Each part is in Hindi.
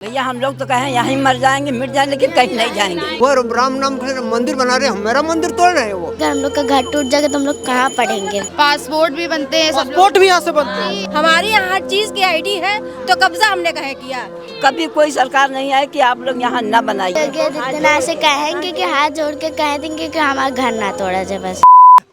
भैया हम लोग तो कहें यहीं मर जाएंगे मिट जाएंगे लेकिन कहीं नहीं जाएंगे। वो राम नाम से मंदिर बना रहे हैं, मेरा मंदिर तोड़ रहे हैं वो। अगर हम लोग का घर टूट जाएगा तो हम लोग कहाँ पढ़ेंगे। पासपोर्ट भी बनते हैं, पासपोर्ट भी यहाँ से बनते हैं। हमारी यहाँ हर चीज की आईडी है तो कब्जा हमने कहे किया। कभी कोई सरकार नहीं आए कि आप लोग यहाँ न बनाइए। जितना ऐसे कहेंगे कि हाथ जोड़ के कह देंगे कि हमारा घर ना तोड़ा जाए बस।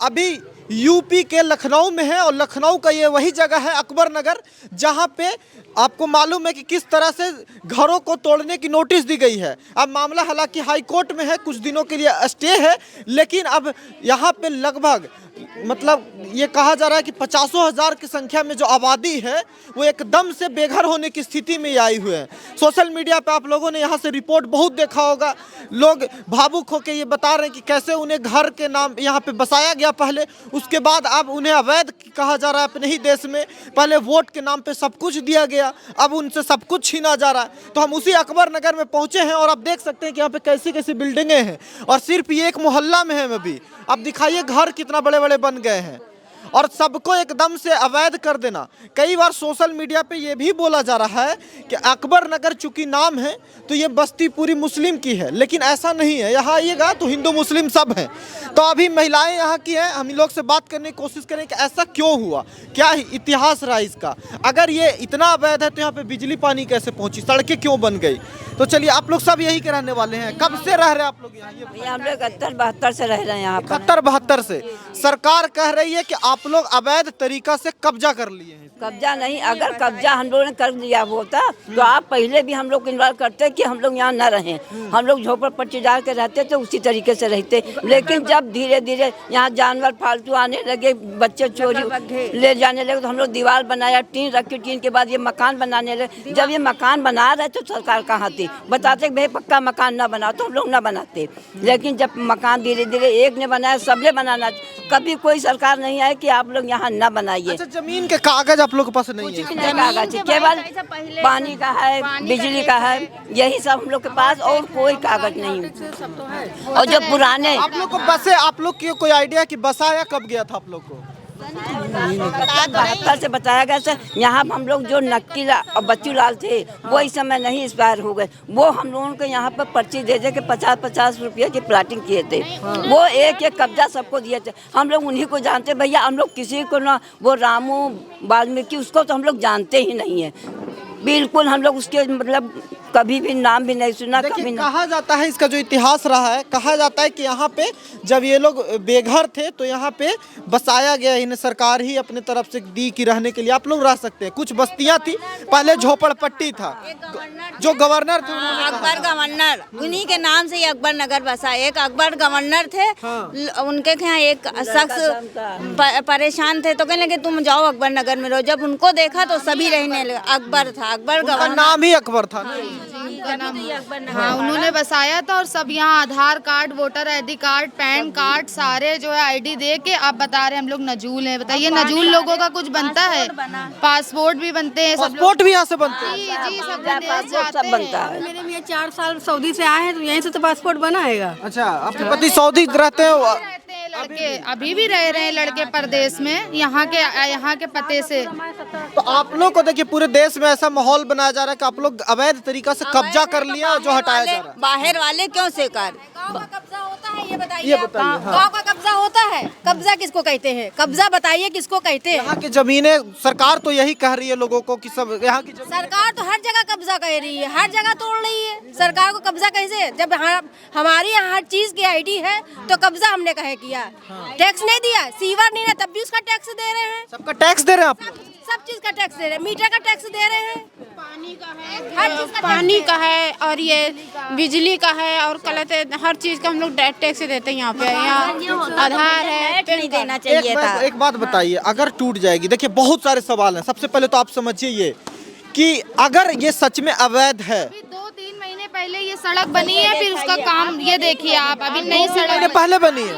अभी यूपी के लखनऊ में है और लखनऊ का ये वही जगह है अकबर नगर, जहाँ पे आपको मालूम है कि किस तरह से घरों को तोड़ने की नोटिस दी गई है। अब मामला हालांकि हाई कोर्ट में है, कुछ दिनों के लिए स्टे है, लेकिन अब यहाँ पे लगभग मतलब ये कहा जा रहा है कि 50,000 की संख्या में जो आबादी है वो एकदम से बेघर होने की स्थिति में आई हुए हैं। सोशल मीडिया पे आप लोगों ने यहाँ से रिपोर्ट बहुत देखा होगा, लोग भावुक होकर ये बता रहे हैं कि कैसे उन्हें घर के नाम यहाँ पे बसाया गया पहले, उसके बाद अब उन्हें अवैध कहा जा रहा है अपने ही देश में। पहले वोट के नाम पे सब कुछ दिया गया, अब उनसे सब कुछ छीना जा रहा है। तो हम उसी अकबर नगर में पहुँचे हैं और आप देख सकते हैं कि यहाँ पे कैसी कैसी बिल्डिंगें हैं और सिर्फ ये एक मोहल्ला में है अभी। अब दिखाइए घर कितना बड़े बड़े बन गए हैं और सबको एकदम से अवैध कर देना। कई बार सोशल मीडिया पे ये भी बोला जा रहा है कि अकबर नगर चूंकि नाम है तो ये बस्ती पूरी मुस्लिम की है, लेकिन ऐसा नहीं है। यहाँ आइएगा तो हिंदू मुस्लिम सब हैं। तो अभी महिलाएं यहाँ की हैं, हम इन लोग से बात करने की कोशिश करें कि ऐसा क्यों हुआ, क्या इतिहास रहा इसका। अगर ये इतना अवैध है तो यहाँ पे बिजली पानी कैसे पहुँची, सड़कें क्यों बन गई। तो चलिए, आप लोग सब यही के रहने वाले हैं, कब से रह रहे हैं आप लोग यहाँ? भैया हम लोग 71-72 से रह रहे हैं यहाँ पर। 71-72 से सरकार कह रही है कि आप लोग अवैध तरीका से कब्जा कर लिए हैं। कब्जा नहीं, अगर कब्जा हम लोगों ने कर लिया होता तो आप पहले भी हम लोग को इन्वॉल्व करते कि हम लोग यहाँ न रहें। हम लोग झोपड़पट्टी डाल के रहते थे, उसी तरीके से रहते। लेकिन जब धीरे धीरे यहाँ जानवर फालतू आने लगे, बच्चे चोरी ले जाने लगे, तो हम लोग दीवार बनाया, टीन रखी, टीन के बाद ये मकान बनाने लगे। जब ये मकान बना रहे तो सरकार कहाँ थी, बताते भाई पक्का मकान ना बनाओ, तो हम लोग ना बनाते। लेकिन जब मकान धीरे धीरे एक ने बनाया, सबने बनाना, कभी कोई सरकार नहीं आए कि आप लोग यहाँ ना बनाइए। अच्छा, जमीन के कागज आप लोग के पास नहीं है? कागज है, केवल पानी का है, बिजली का है, यही सब हम लोग के पास, और कोई कागज नहीं। और जो पुराने आप लोग को बसे, आप लोग की कोई आइडिया कि बसाया कब गया था आप लोग को? 72 से बताया गया सर। यहाँ हम लोग जो नक्की और बच्चू लाल थे वो इस समय नहीं एक्सपायर हो गए, वो हम लोगों को यहाँ पर पर्ची दे दे के 50-50 रुपये की प्लाटिंग किए थे। वो एक एक कब्जा सबको दिए थे, हम लोग उन्हीं को जानते। भैया हम लोग किसी को ना, वो रामू वाल्मीकि उसको तो हम लोग जानते ही नहीं है बिल्कुल। हम लोग उसके मतलब कभी भी नाम भी नहीं सुना। कभी कहा जाता है, इसका जो इतिहास रहा है, कहा जाता है कि यहाँ पे जब ये लोग बेघर थे तो यहाँ पे बसाया गया, इन्हें सरकार ही अपने तरफ से दी कि रहने के लिए आप लोग रह सकते हैं। कुछ बस्तियाँ थी, पहले झोपड़पट्टी था, जो गवर्नर थे अकबर गवर्नर, उन्हीं के नाम से ये अकबर नगर बसा। एक अकबर गवर्नर थे, उनके यहाँ एक शख्स परेशान थे तो कहने लगे तुम जाओ अकबर नगर में रहो। जब उनको देखा तो सभी रहने लगे। अकबर था, अकबर गवर्नर, नाम ही अकबर था। हाँ, उन्होंने बसाया था। और सब यहाँ Aadhaar card, voter ID card, PAN card, सारे जो है आईडी दे के आप बता रहे हैं हम लोग नजूल हैं। बताइए, नजूल लोगों का कुछ बनता है? पासपोर्ट भी बनते हैं, पासपोर्ट भी यहाँ से बनते हैं। जी, सब बनता है। मेरे मियाँ 4 साल सऊदी से आए हैं तो यहीं से तो पासपोर्ट बना है। अच्छा, आपके पति सऊदी रहते हैं? लड़के अभी भी रह रहे हैं, लड़के परदेश में, यहाँ के पते से। तो आप लोग को देखिए, पूरे देश में ऐसा माहौल बनाया जा रहा है कि आप लोग अवैध तरीका से कब्जा कर लिया और जो हटाया जा रहा है। बाहर वाले क्यों से कर कब्जा होता है, ये बताइए। हाँ। गाँव का कब्जा होता है, कब्जा किसको कहते हैं? कब्जा बताइए किसको कहते हैं? यहाँ की जमीनें सरकार तो यही कह रही है लोगों को कि सब यहाँ की सरकार तो हर जगह कब्जा कह रही है, हर जगह तोड़ रही है। सरकार को कब्जा कैसे, जब हमारी यहाँ हर चीज की आईडी है तो कब्जा हमने कहे किया। टैक्स नहीं दिया, सीवर नहीं है तब भी उसका टैक्स दे रहे हैं। सबका टैक्स दे रहे हैं आप लोग? सब चीज का टैक्स दे रहे हैं, मीटर का टैक्स दे रहे हैं, पानी का है, हर चीज का पानी का है, और ये बिजली का है, और कहते हर चीज का हम लोग टैक्स देते हैं। यहाँ पे यहाँ आधार है, नहीं देना चाहिए था। एक बात बताइए, अगर टूट जाएगी, देखिए बहुत सारे सवाल हैं। सबसे पहले तो आप समझिए ये कि अगर ये सच में अवैध है, 2-3 महीने पहले ये सड़क बनी है, फिर उसका काम ये देखिए आप, अभी नई सड़क पहले बनी है।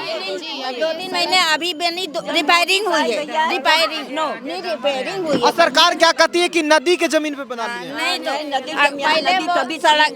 2-3 महीने अभी बनी, रिपेयरिंग हुई है, रिपेयरिंग हुई और सरकार क्या कहती है कि नदी के जमीन पे बना ली है। पहले कभी सड़क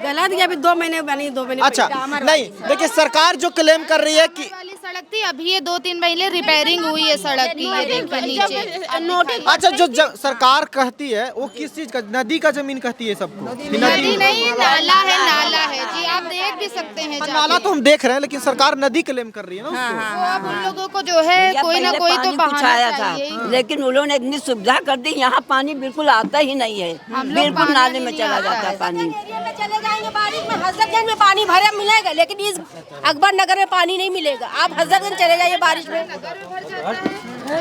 गलत, अभी 2 महीने बनी, 2 महीने। अच्छा, नहीं देखिए, सरकार जो क्लेम कर रही है कि सड़क थी, अभी ये 2-3 महीने रिपेयरिंग हुई है सड़क की, ये देखिए नीचे नोटिस अच्छा, जो सरकार कहती है वो किस चीज का, नदी का जमीन कहती है सबको? नदी नहीं, नाला है जी, आप देख भी सकते हैं जाके। नाला तो हम देख रहे हैं, लेकिन सरकार नदी क्लेम कर रही है ना उसको। तो अब उन लोगों को जो है या कोई ना पहले कोई तो पानी बहाना कुछ आया चाहिए। था, लेकिन उन्होंने इतनी सुविधा कर दी, यहाँ पानी बिल्कुल आता ही नहीं है, बिल्कुल नाले में चला जाता है पानी। में चले जाएंगे बारिश में, हजरतगंज में पानी भरे मिलेगा, लेकिन इस अकबर नगर में पानी नहीं मिलेगा। आप हजरतगंज चले जाइए बारिश में।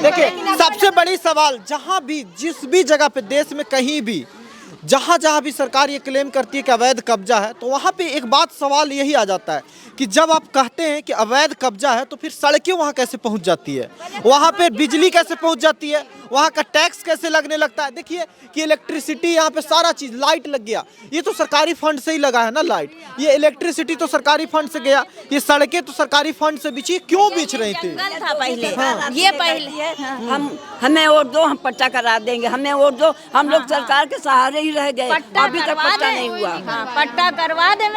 देखिए, सबसे बड़ी सवाल, जहाँ भी जिस भी जगह पे देश में कहीं भी जहाँ जहाँ भी सरकार ये क्लेम करती है कि अवैध कब्जा है, तो वहाँ पे एक बात सवाल यही आ जाता है कि जब आप कहते हैं कि अवैध कब्जा है तो फिर सड़कें वहाँ कैसे पहुँच जाती है, वहाँ पे बिजली कैसे पहुँच जाती है, वहाँ का टैक्स कैसे लगने लगता है। देखिए कि इलेक्ट्रिसिटी यहाँ पे सारा चीज़, लाइट लग गया, ये तो सरकारी फंड से ही लगा है ना लाइट, ये इलेक्ट्रिसिटी तो सरकारी फंड से गया, ये सड़कें तो सरकारी फंड से बिछी, क्यों बिछ रही थी? था पहले, ये पहले हमें वोट दो, हम पट्टा करा देंगे, हमें वोट दो, हम लोग सरकार के सहारे ही रह गए, अभी तक पट्टा नहीं हुआ। पट्टा करवा दे,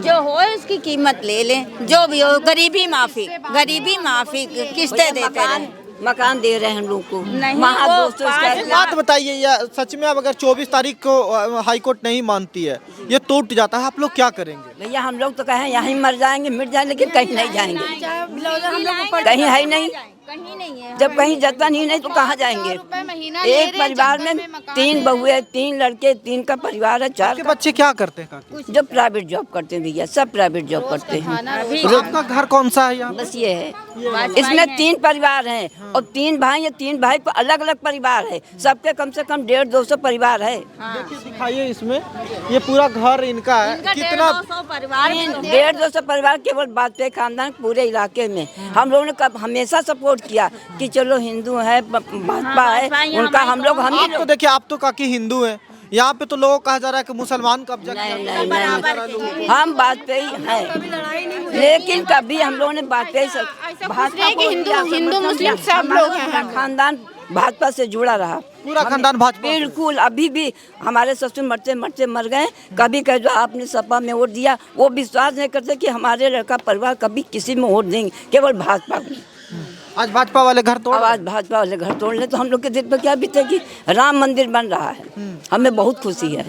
जो हो उसकी कीमत ले लें, जो भी हो, गरीबी माफी किस्तें देते रहे। मकान दे रहे हैं हम लोग को, नहीं, वहाँ वो दोस्तों एक बात बताइए, या सच में अब अगर 24 तारीख को हाई कोर्ट नहीं मानती है, ये टूट जाता है, आप लोग क्या करेंगे? भैया हम लोग तो कहें यहीं मर जाएंगे, मिट जाएंगे, लेकिन कहीं नहीं जाएंगे, कहीं है ही नहीं, कहीं नहीं है। जब कहीं जतन ही नहीं तो कहाँ जाएंगे? एक परिवार में 3 बहुएं, 3 लड़के, 3 का परिवार है, 4 आपके बच्चे क्या करते हैं काकी? जो प्राइवेट जॉब करते हैं भैया, सब प्राइवेट जॉब करते हैं। आपका घर कौन सा है यहाँ? बस ये है, इसमें 3 परिवार हैं और 3 भाई हैं, 3 भाई को अलग अलग परिवार है, सबके कम से कम 150-200 परिवार है। देखिए, दिखाइए इसमें, ये पूरा घर इनका है, कितना 150 परिवार 150-200 परिवार केवल वाजपेयी खानदान पूरे इलाके में। हम लोगों ने कब हमेशा सपोर्ट किया कि चलो हिंदू है, भाजपा है, उनका हम लोग आप तो देखिए, आप तो काकी हिंदू हैं, यहाँ पे तो लोगों कहा जा रहा है कि मुसलमान कब्जा किया। नहीं, हम वाजपेयी हैं, लेकिन कभी हम लोगों ने वाजपेयी भाजपा कि हिंदू मुस्लिम सब लोग हैं, खानदान भाजपा से जुड़ा रहा, पूरा खानदान भाजपा। बिल्कुल, अभी भी हमारे ससुर मरते मर गए, कभी कह दो आपने सपा में वोट दिया, वो विश्वास नहीं करते कि हमारे लड़का परिवार कभी किसी में वोट देंगे, केवल भाजपा को। आज भाजपा वाले घर तोड़, आज भाजपा वाले घर तोड़ ले तो हम लोग के दिल पर क्या बीतेगी? राम मंदिर बन रहा है, हमें बहुत खुशी है,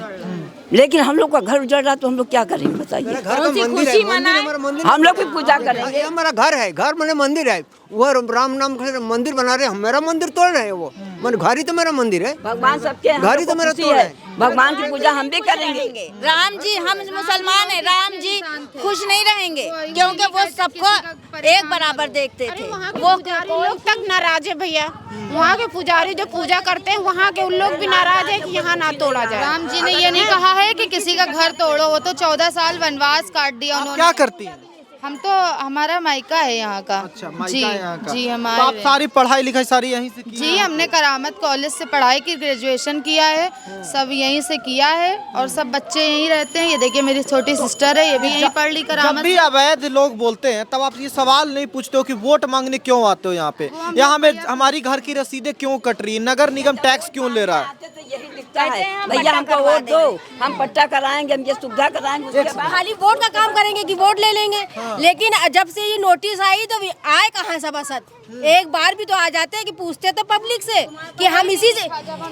लेकिन हम लोग का घर उजड़ रहा तो हम लोग क्या करेंगे बताइए? घर का मंदिर है, मंदिर हमारा मंदिर, हम लोग भी पूजा करेंगे। ये हमारा घर है, घर मैंने मंदिर है, वो राम नाम का मंदिर बना रहे, मेरा मंदिर तोड़ रहे हैं वो, मन घर ही तो मेरा मंदिर है, भगवान सबके हैं, घर ही तो मेरा तोड़ है। भगवान की पूजा हम भी करेंगे। राम जी, हम मुसलमान हैं, राम जी खुश नहीं रहेंगे क्योंकि वो सबको एक बराबर देखते थे। वो लोग तक नाराज है भैया, वहाँ के पुजारी जो पूजा करते हैं वहाँ के उन लोग भी नाराज है कि यहाँ ना तोड़ा जाए। राम जी ने ये नहीं कहा है कि किसी का घर तोड़ो, वो तो 14 साल वनवास काट दिया उन्होंने। क्या करती हैं? हम तो, हमारा मायका है यहाँ का। अच्छा, मायका जी, है यहाँ का। जी तो आप हमारे सारी पढ़ाई लिखाई सारी यहीं से की? जी, हमने करामत कॉलेज से पढ़ाई की, ग्रेजुएशन किया है, सब यहीं से किया है, और सब बच्चे यहीं रहते हैं। ये देखिए मेरी छोटी सिस्टर है, ये भी यहीं पढ़ ली जब करामत भी से। अवैध लोग बोलते हैं तब आप ये सवाल नहीं पूछते हो कि वोट मांगने क्यों आते हो यहाँ पे, यहाँ में हमारी घर की रसीदें क्यों कट रही है, नगर निगम टैक्स क्यों ले रहा है? यही दिखता है भैया, हमको वोट दो, हम पट्टा कराएंगे, हम ये सुविधा कराएंगे, उसके बाद खाली वोट का काम करेंगे कि वोट ले लेंगे, लेकिन जब से ये नोटिस आई तो आए कहाँ सभासद? एक बार भी तो आ जाते हैं कि पूछते तो पब्लिक से कि हम इसी से,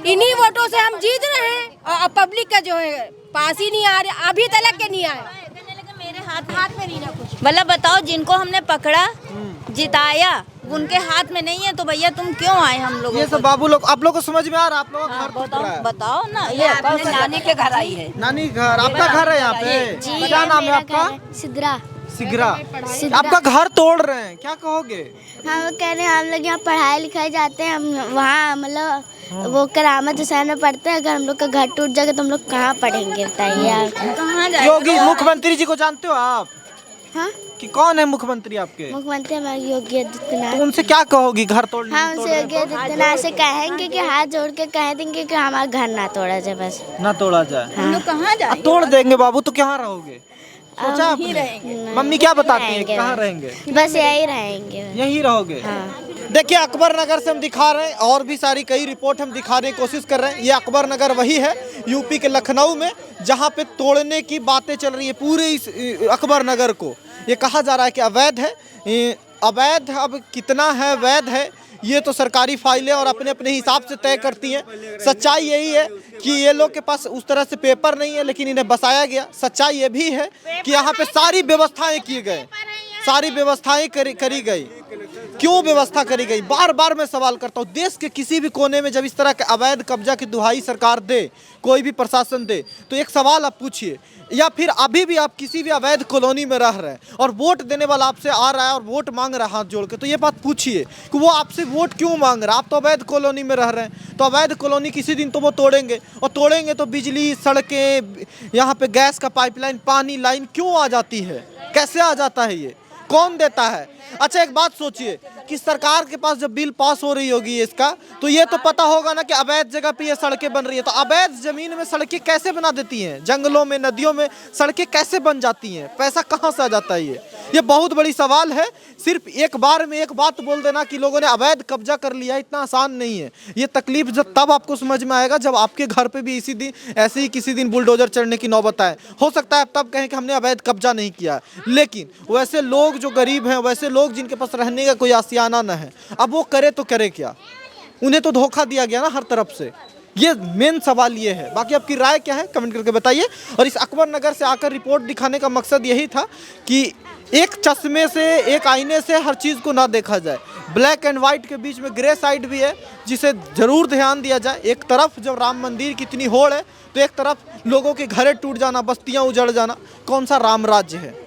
इन्हीं वोटों से हम जीत रहे हैं, और पब्लिक का जो है पास ही नहीं आ रहे, अभी तक के नहीं आए। मेरे हाथ में नहीं ना कुछ। मतलब बताओ, जिनको हमने पकड़ा जिताया उनके हाथ में नहीं है, तो भैया तुम क्यों आए हम लोग? ये सब बाबू लोग, आप लोग को समझ में आ रहा है? आप लोग का घर टूट रहा है? बताओ ना, ये अपने नानी के घर आई है। नानी घर, आपका घर है यहाँ पे? क्या नाम है आपका? सिद्रा। सिगरा। आपका घर तोड़ रहे हैं, क्या कहोगे? हम कह रहे हैं हम लोग यहाँ पढ़ाई लिखाई जाते हैं, हम वहाँ मतलब वो करामत हुसैन में पढ़ते हैं, अगर हम लोग का घर टूट जाएगा तो हम लोग कहाँ पढ़ेंगे बताइए आप? कहाँ जाए? योगी मुख्यमंत्री जी को जानते हो आप? हाँ, कि कौन है मुख्यमंत्री आपके? मुख्यमंत्री हमारे योगी आदित्यनाथ। तो उनसे क्या कहोगी घर तोड़ने? हाँ, उनसे योगी आदित्यनाथ से कहेंगे कि हाथ जोड़ के कह देंगे कि हमारा घर ना तोड़ा जाए, बस ना तोड़ा जाए। हम लोग कहाँ जाए? तोड़ देंगे बाबू तो कहाँ रहोगे? सोचा आपने? मम्मी क्या बताती है, कहाँ रहेंगे? बस यही रहेंगे। यहीं रहोगे? देखिए, अकबर नगर से हम दिखा रहे हैं, और भी सारी कई रिपोर्ट हम दिखाने की कोशिश कर रहे हैं। ये अकबर नगर वही है यूपी के लखनऊ में, जहाँ पे तोड़ने की बातें चल रही है पूरे इस अकबर नगर को। ये कहा जा रहा है कि अवैध है, अवैध अब कितना है वैध है ये तो सरकारी फाइलें और अपने अपने हिसाब से तय करती हैं। सच्चाई यही है कि ये लोग के पास उस तरह से पेपर नहीं है, लेकिन इन्हें बसाया गया। सच्चाई ये भी है कि यहाँ पे सारी व्यवस्थाएं किए गए, सारी व्यवस्थाएं करी गई। क्यों व्यवस्था करी गई, बार बार मैं सवाल करता हूँ। देश के किसी भी कोने में जब इस तरह के अवैध कब्जा की दुहाई सरकार दे, कोई भी प्रशासन दे, तो एक सवाल आप पूछिए, या फिर अभी भी आप किसी भी अवैध कॉलोनी में रह रहे हैं और वोट देने वाला आपसे आ रहा है और वोट मांग रहा है हाथ जोड़ के, तो ये बात पूछिए कि वो आपसे वोट क्यों मांग रहा है। आप तो अवैध कॉलोनी में रह रहे हैं, तो अवैध कॉलोनी किसी दिन तो वो तोड़ेंगे, और तोड़ेंगे तो बिजली, सड़कें, यहाँ पे गैस का पाइपलाइन, पानी लाइन क्यों आ जाती है, कैसे आ जाता है, ये कौन देता है। अच्छा एक बात सोचिए कि सरकार के पास जब बिल पास हो रही होगी इसका, तो ये तो पता होगा ना कि अवैध जगह पे ये सड़कें बन रही है, तो अवैध जमीन में सड़कें कैसे बना देती हैं, जंगलों में, नदियों में सड़कें कैसे बन जाती हैं, पैसा कहाँ से आ जाता है, ये बहुत बड़ी सवाल है। सिर्फ एक बार में एक बात बोल देना कि लोगों ने अवैध कब्जा कर लिया इतना आसान नहीं है। ये तकलीफ जब तब आपको समझ में आएगा जब आपके घर पे भी इसी दिन ऐसे ही किसी दिन बुलडोजर चढ़ने की नौबत आए। हो सकता है तब कहें कि हमने अवैध कब्जा नहीं किया, लेकिन वैसे लोग जो गरीब हैं, वैसे लोग जिनके पास रहने का कोई आशियाना न है, अब वो करे तो करे क्या, उन्हें तो धोखा दिया गया ना हर तरफ से। ये मेन सवाल ये है। बाकी आपकी राय क्या है कमेंट करके बताइए। और इस अकबर नगर से आकर रिपोर्ट दिखाने का मकसद यही था कि एक चश्मे से, एक आईने से हर चीज़ को ना देखा जाए। ब्लैक एंड वाइट के बीच में ग्रे साइड भी है जिसे ज़रूर ध्यान दिया जाए। एक तरफ जब राम मंदिर की इतनी होड़ है, तो एक तरफ लोगों के घरे टूट जाना, बस्तियाँ उजड़ जाना, कौन सा राम राज्य है।